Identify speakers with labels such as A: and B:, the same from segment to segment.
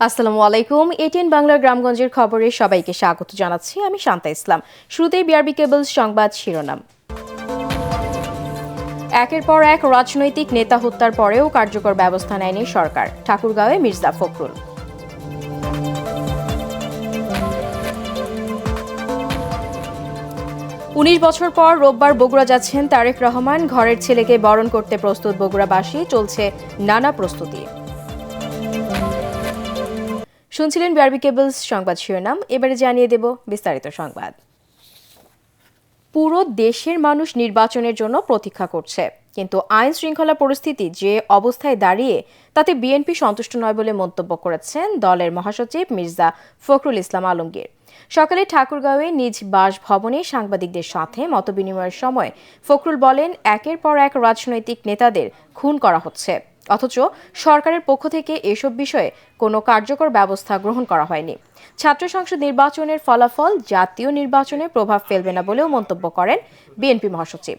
A: আসসালামু আলাইকুম। এটিএন বাংলার গ্রামগঞ্জের খবরে সবাইকে স্বাগত জানাচ্ছি। আমি শান্তা ইসলাম। শুরুতেই বিআরবি কেবলস সংবাদ শিরোনাম। একের পর এক রাজনৈতিক নেতা হত্যার পরেও কার্যকর ব্যবস্থা নেয়নি সরকার, ঠাকুরগাঁওয়ে মির্জা ফখরুল। উনিশ বছর পর রোববার বগুড়া যাচ্ছেন তারেক রহমান। ঘরের ছেলেকে বরণ করতে প্রস্তুত বগুড়াবাসী, চলছে নানা প্রস্তুতি। শুনছিলেন বিআরবি কেবলস সংবাদ শিরোনাম। এবারে জানিয়ে দেব বিস্তারিত সংবাদ। পুরো দেশের মানুষ নির্বাচনের জন্য প্রতীক্ষা করছে, কিন্তু আইন শৃঙ্খলা পরিস্থিতি যে অবস্থায় দাঁড়িয়ে তাতে বিএনপি সন্তুষ্ট নয় বলে মন্তব্য করেছেন দলের মহাসচিব মির্জা ফখরুল ইসলাম আলমগীর। সকালে ঠাকুরগাঁওয়ে নিজ বাসভবনে সাংবাদিকদের সাথে মতবিনিময়ের সময় ফখরুল বলেন, একের পর এক রাজনৈতিক নেতাদের খুন করা হচ্ছে, অথচ সরকারের পক্ষ থেকে এসব বিষয়ে কোনো কার্যকর ব্যবস্থা গ্রহণ করা হয়নি। ছাত্র সংসদ নির্বাচনের ফলাফল জাতীয় নির্বাচনে প্রভাব ফেলবে না বলেও মন্তব্য করেন বিএনপি মহাসচিব।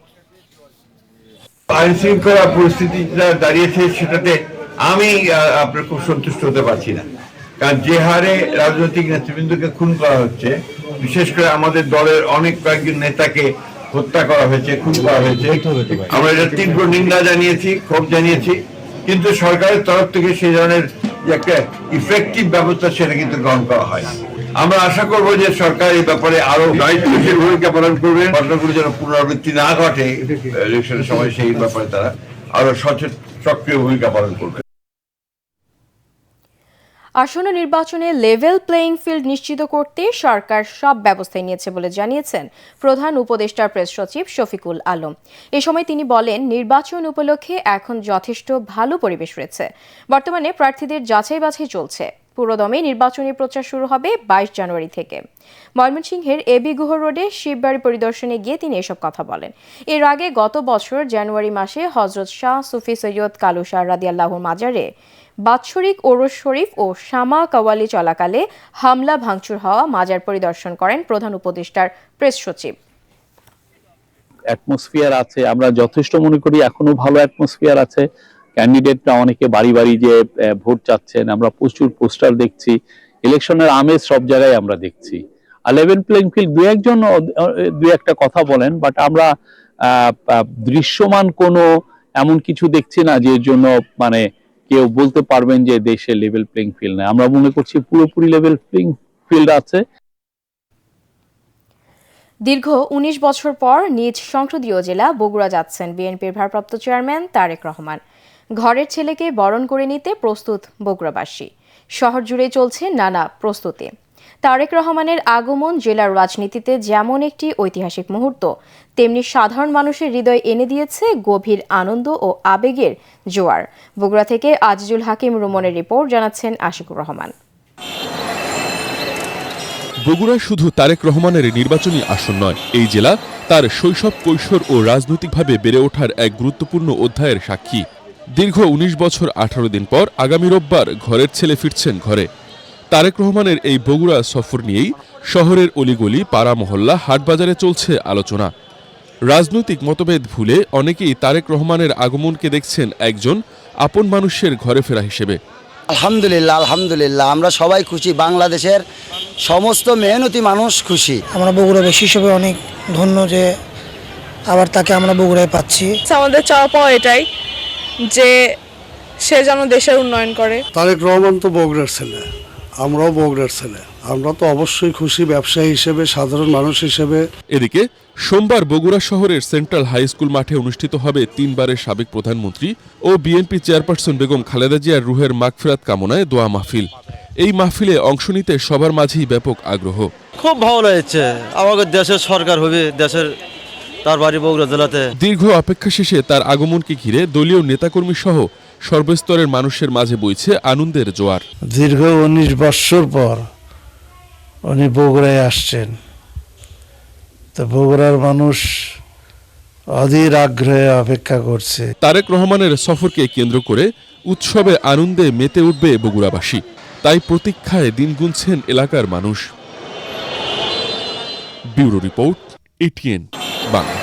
B: আইন শৃঙ্খলা পরিস্থিতি দাঁড়িয়েছে সেটাতে আমি আপনার খুব সন্তুষ্ট হতে পারছি না, কারণ যে হারে রাজনৈতিক নেতৃবৃন্দকে খুন করা হচ্ছে, বিশেষ করে আমাদের দলের অনেক কয়েকজন নেতাকে হত্যা করা হয়েছে, খুন করা হয়েছে, আমরা এটা তীব্র নিন্দা জানিয়েছি, ক্ষোভ জানিয়েছি, কিন্তু সরকারের তরফ থেকে সেই ধরনের যে একটা ইফেক্টিভ ব্যবস্থা সেটা কিন্তু গ্রহণ করা হয়। আমরা আশা করবো যে সরকার এই ব্যাপারে আরো দায়িত্বশীল ভূমিকা পালন করবে, ঘটনাগুলো যেন পুনরাবৃত্তি না ঘটে ইলেকশনের সময়, সেই ব্যাপারে তারা আরো সক্রিয় ভূমিকা পালন করবে।
A: আসন্ন নির্বাচনে লেভেল প্লেইং ফিল্ড নিশ্চিত করতে সরকার সব ব্যবস্থা নিয়েছে বলে জানিয়েছেন প্রধান উপদেষ্টার প্রেস সচিব শফিকুল আলম। এ সময় তিনি বলেন, নির্বাচন উপলক্ষে এখন যথেষ্ট ভালো পরিবেশ রয়েছে। বর্তমানে প্রার্থীদের যাচাই বাছাই চলছে। পুরোদমে নির্বাচনী প্রচার শুরু হবে 22 জানুয়ারি থেকে। ময়মনসিংহের এবি গুহ রোডে শিববাড়ি পরিদর্শনে গিয়ে তিনি এসব কথা বলেন। এর আগে গত বছর জানুয়ারি মাসে হযরত শাহ সুফি সৈয়দ কালুশাহ রাদিয়াল্লাহুর মাজারে বাৎসরিক ওরস শরীফ ও শামা কাওয়ালি চলাকালে হামলা ভাঙচুর হওয়া মাজার পরিদর্শন করেন প্রধান উপদেষ্টার প্রেস সচিব।
C: অ্যাটমসফিয়ার আছে, আমরা যথেষ্ট মনে করি এখনো ভালো অ্যাটমসফিয়ার আছে। ক্যান্ডিডেটরা অনেকে বাড়ি বাড়ি যে ভোট চাচ্ছেন, আমরা প্রচুর পোস্টার দেখছি, ইলেকশনের আমেজ সব জায়গায় আমরা দেখছি। আর লেভেল প্লেইং ফিল্ড দু একটা কথা বলেন, বাট আমরা দৃশ্যমান কোনো এমন কিছু দেখছি না যে জন্য মানে কেউ বলতে পারবেন যে দেশে লেভেল প্লেইং ফিল্ড নেই। আমরা মনে করছি পুরোপুরি লেভেল প্লেইং ফিল্ড আছে।
A: দীর্ঘ ১৯ বছর পর নিজ সংসদীয় জেলা বগুড়া যাচ্ছেন বিএনপির ভারপ্রাপ্ত চেয়ারম্যান তারেক রহমান। ঘরের ছেলেকে বরণ করে নিতে প্রস্তুত বগুড়াবাসী। শহর জুড়ে চলছে নানা প্রস্তুতি। তারেক রহমানের আগমন জেলার রাজনীতিতে যেমন একটি ঐতিহাসিক মুহূর্ত, তেমনি সাধারণ মানুষের হৃদয় এনে দিয়েছে গভীর আনন্দ ও আবেগের জোয়ার। বগুড়া থেকে আজিজুল হাকিম রুমনের রিপোর্ট, জানাচ্ছেন আশিকুর রহমান।
D: বগুড়া শুধু তারেক রহমানের নির্বাচনী আসন নয়, এই জেলা তার শৈশব, কৈশোর ও রাজনৈতিকভাবে বেড়ে ওঠার এক গুরুত্বপূর্ণ অধ্যায়ের সাক্ষী। দীর্ঘ ১৯ বছর ১৮ দিন পর আগামী রোববার ঘরের ছেলে ফিরছেন ঘরে। তারেক রহমানের এই বগুড়া সফর নিয়েই শহরের অলিগলি, পাড়া মহল্লা, হাটবাজারে চলছে আলোচনা। রাজনৈতিক মতভেদ ভুলে অনেকেই তারেক রহমানের আগমনকে দেখছেন একজন আপন মানুষের ঘরে ফেরা হিসেবে।
E: আলহামদুলিল্লাহ, আমরা সবাই খুশি, বাংলাদেশের সমস্ত মেহনতি মানুষ খুশি।
F: আমরা বগুড়াবাসী হিসেবে অনেক ধন্য যে আবার তাকে আমরা বগুড়ায় পাচ্ছি।
G: আমাদের চাওয়া পাওয়া এটাই যে সে যেন দেশের উন্নয়ন করে।
H: তারেক রহমান তো বগুড়ার ছেলে, আমরাও বগুড়ার ছেলে, আমরা তো অবশ্যই খুশি ব্যবসায়ী হিসেবে, সাধারণ মানুষ হিসেবে।
D: এদিকে সোমবার বগুড়া শহরের সেন্ট্রাল হাই স্কুল মাঠে অনুষ্ঠিত হবে 3 বারের সাবেক প্রধানমন্ত্রী ও বিএনপি চেয়ারপারসন বেগম খালেদা জিয়ার রুহের মাগফিরাত কামনায় দোয়া মাহফিল। এই মাহফিলে অংশ নিতে সবার মাঝেই ব্যাপক আগ্রহ।
I: খুব ভালো লাগছে, আমাদের দেশের সরকার হবে, দেশের তার বাড়ি বগুড়া জেলাতে।
D: দীর্ঘ অপেক্ষা শেষে তার আগমনকে ঘিরে দলীয় নেতাকর্মী সহ সর্বস্তরের মানুষের মাঝে বইছে আনন্দের জোয়ার।
H: দীর্ঘ ১৯ বছর পর উনি বগুড়ায় আসছেন, তো বগুড়ার মানুষ অধীর আগ্রহে অপেক্ষা করছে।
D: তারেক রহমানের সফরকে কেন্দ্র করে উৎসবে আনন্দে মেতে উঠবে বগুড়াবাসী, তাই প্রতীক্ষায় দিন গুনছেন এলাকার মানুষ। Bureau report, ATN Bangla.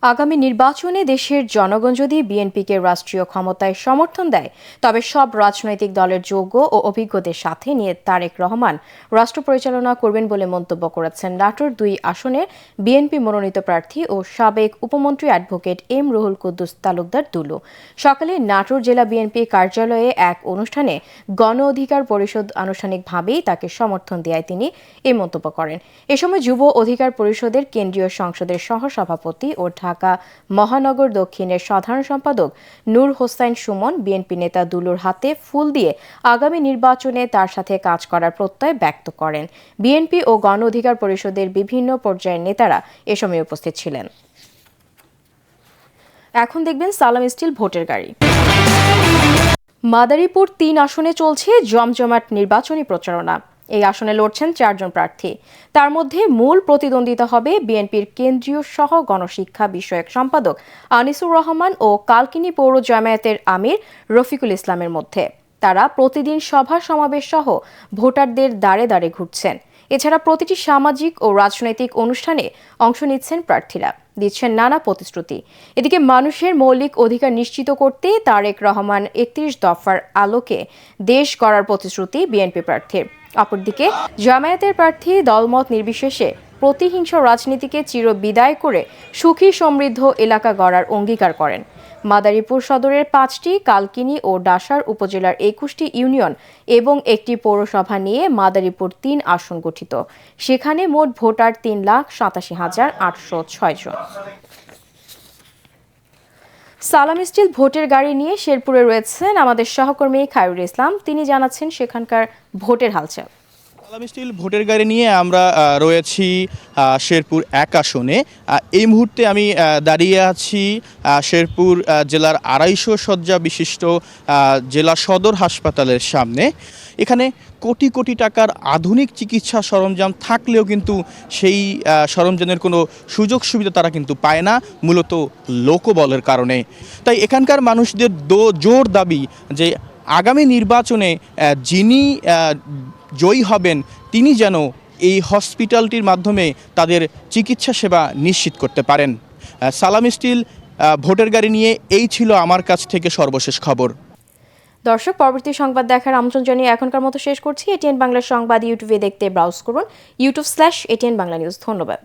A: আগামী নির্বাচনে দেশের জনগণ যদি বিএনপিকে রাষ্ট্রীয় ক্ষমতায় সমর্থন দেয় তবে সব রাজনৈতিক দলের যোগ্য ও অভিজ্ঞদের সাথে নিয়ে তারেক রহমান রাষ্ট্র পরিচালনা করবেন বলে মন্তব্য করেছেন নাটোর 2 আসনের বিএনপি মনোনীত প্রার্থী ও সাবেক উপমন্ত্রী অ্যাডভোকেট এম রুহুল কুদ্দুস তালুকদার দুলু। সকালে নাটোর জেলা বিএনপি কার্যালয়ে এক অনুষ্ঠানে গণ অধিকার পরিষদ আনুষ্ঠানিকভাবেই তাকে সমর্থন দেয় তিনি এই মন্তব্য করেন। এ সময় যুব অধিকার পরিষদের কেন্দ্রীয় সংসদের সহসভাপতি ও ঢাকা মহানগর দক্ষিণের সাধারণ সম্পাদক নূর হোসাইন সুমন বিএনপি নেতা দুলুর হাতে ফুল দিয়ে আগামী নির্বাচনে তার সাথে কাজ করার প্রত্যয় ব্যক্ত করেন। বিএনপি ও গণ অধিকার পরিষদের বিভিন্ন পর্যায়ের নেতারা এ সময় উপস্থিত ছিলেন। এখন দেখবেন সালাম স্টিল ভোটের গাড়ি। মাদারীপুর 3 আসনে চলছে জমজমাট নির্বাচনী প্রচারণা। এই আসনে লড়ছেন 4 জন প্রার্থী। তার মধ্যে মূল প্রতিদ্বন্দ্বিতা হবে বিএনপির কেন্দ্রীয় সহ গণশিক্ষা বিষয়ক সম্পাদক আনিসুর রহমান ও কালকিনি পৌর জামায়াতের আমির রফিকুল ইসলামের মধ্যে। তারা প্রতিদিন সভা সমাবেশ সহ ভোটারদের দ্বারে দ্বারে ঘুরছেন। এছাড়া প্রতিটি সামাজিক ও রাজনৈতিক অনুষ্ঠানে অংশ নিচ্ছেন প্রার্থীরা, দিচ্ছেন নানা প্রতিশ্রুতি। এদিকে মানুষের মৌলিক অধিকার নিশ্চিত করতে তারেক রহমান 31 দফার আলোকে দেশ গড়ার প্রতিশ্রুতি বিএনপি প্রার্থীর। অপরদিকে জামায়াতের প্রার্থী দলমত নির্বিশেষে প্রতিহিংস রাজনীতিকে চিরবিদায় করে সুখী সমৃদ্ধ এলাকা গড়ার অঙ্গীকার করেন। মাদারীপুর সদরের 5টি, কালকিনি ও ডাসার উপজেলার 21টি ইউনিয়ন এবং একটি পৌরসভা নিয়ে মাদারীপুর 3 আসন গঠিত। সেখানে মোট ভোটার 3,87,806 জন। সালাম স্টিল ভোটের গাড়ি নিয়ে শেরপুরে রয়েছেন আমাদের সহকর্মী খায়রুল ইসলাম। তিনি জানাচ্ছেন সেখানকার ভোটের হালচাল।
J: সালাম স্টিল ভোটের গাড়ি নিয়ে আমরা রয়েছি শেরপুর 1 আসনে। এই মুহূর্তে আমি দাঁড়িয়ে আছি শেরপুর জেলার 250 শয্যা বিশিষ্ট জেলা সদর হাসপাতালের সামনে। এখানে কোটি কোটি টাকার আধুনিক চিকিৎসা সরঞ্জাম থাকলেও কিন্তু সেই সরঞ্জামের কোনো সুযোগ সুবিধা তারা কিন্তু পায় না, মূলত লোকবলের কারণে। তাই এখানকার মানুষদের জোর দাবি যে আগামী নির্বাচনে যিনি জয়ী হবেন তিনি যেন এই হসপিটালটির মাধ্যমে তাদের চিকিৎসা সেবা নিশ্চিত করতে পারেন। সালাম স্টিল ভোটের গাড়ি নিয়ে এই ছিল আমার কাছ থেকে সর্বশেষ খবর।
A: দর্শক, পরবর্তী সংবাদ দেখার আমন্ত্রণ জানিয়ে এখনকার মতো শেষ করছি। এটিএন বাংলা সংবাদ ইউটিউবে দেখতে ব্রাউজ করুন youtube/ATN বাংলা নিউজ। ধন্যবাদ।